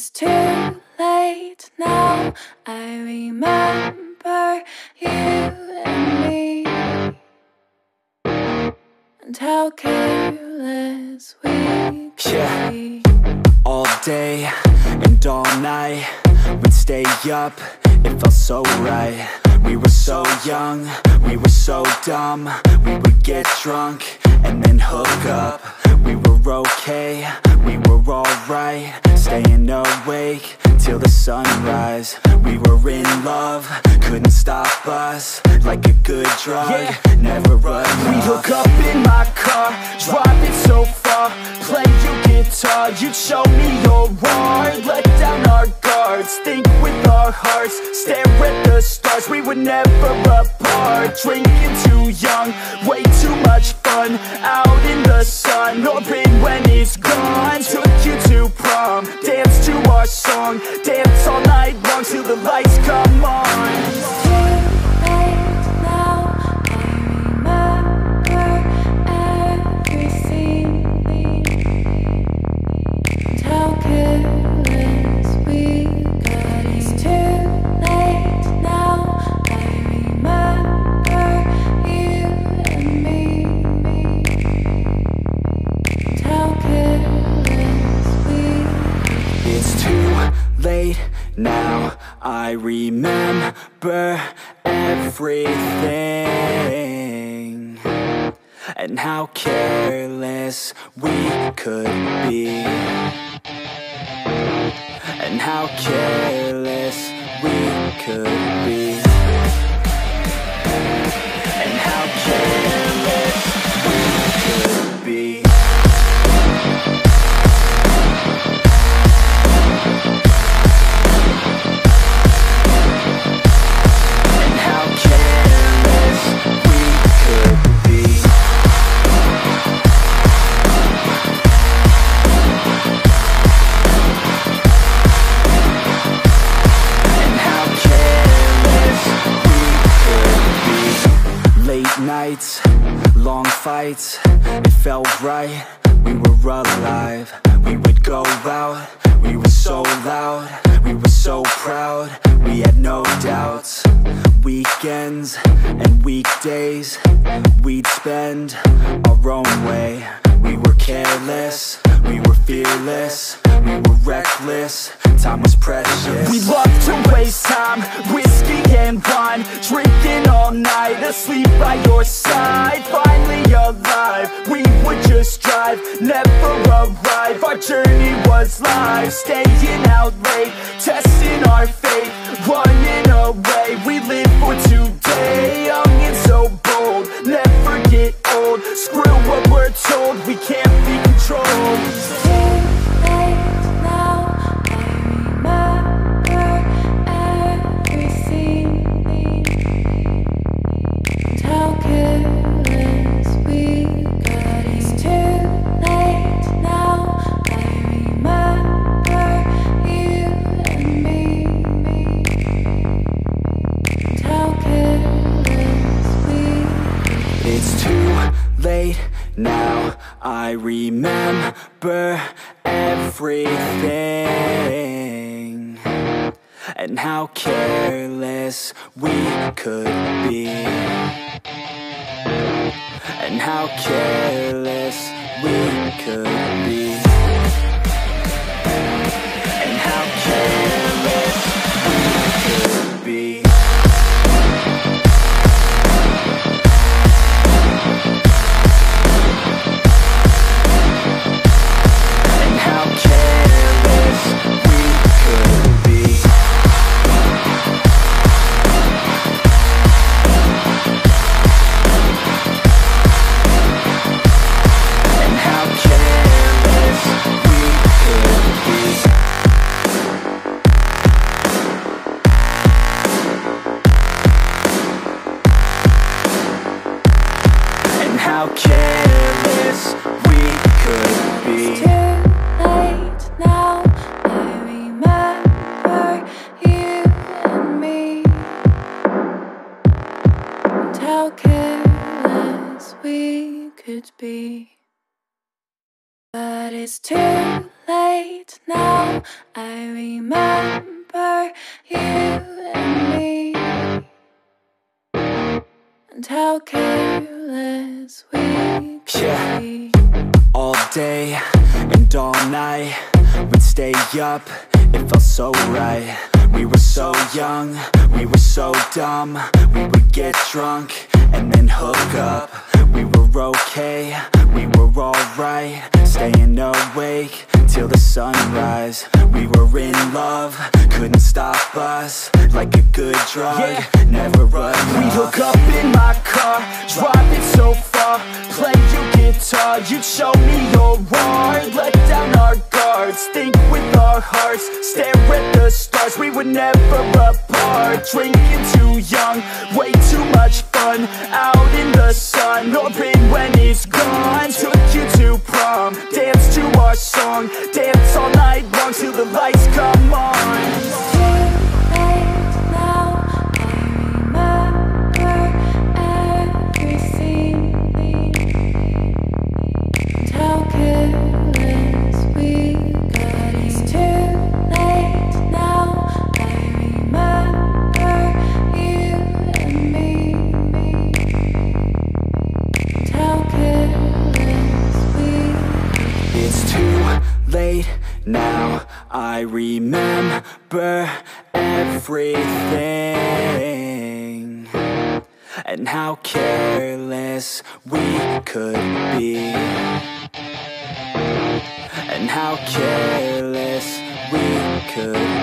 It's too late now. I remember you and me, and how careless we could be. All day and all night, we'd stay up, it felt so right. We were so young, we were so dumb. We would get drunk and then hook up. We were okay, we were alright, staying awake till the sunrise. We were in love, couldn't stop us, like a good drug, never enough. We'd hook up in my car, driving so far, play your guitar, you'd show me your art, let down our guards, think with our hearts, stare at the stars. We were never apart, drinking too young, way too much fun, out in the sun, or in when it's gone. Took you to prom, dance to our song, dance all night long till the lights come on. Late now, I remember everything, and how careless we could be, and how careless we could be, and how careless we could be. Nights, long fights, it felt right, we were alive. We would go out, we were so loud, we were so proud, we had no doubts. Weekends and weekdays, we'd spend our own way. We were careless, we were fearless, we were reckless, time was precious. We loved to waste time, whiskey and wine, drinking all night, asleep by your side. Finally alive, we would just drive, never arrive. Our journey was live, staying out late, testing our fate, running away. We live for today, young and so bold, never get old. Screw what we're told, we can't be controlled. Late now, I remember everything, and how careless we could be, and how careless we could be, and how careless we could be. How careless we could be. It's too late now, I remember you and me, and how careless we could be. But it's too late now. I remember you and me, and how careless we could be. All day and all night, we'd stay up, it felt so right. We were so young, we were so dumb. We would get drunk and then hook up. We were okay, we were alright, staying awake till the sunrise. We were in love, couldn't stop us, like a good drug, never enough. We'd hook up in my car, drive it so far, play your guitar, you'd show me your art. Let down our guards, think with our hearts, stare at the stars. We were never apart, drinking too young, way too much fun, out in the sun, open when it's gone. Took you to prom, dance to our song, dance all night long till the lights come on. Now I remember everything, and how careless we could be, and how careless we could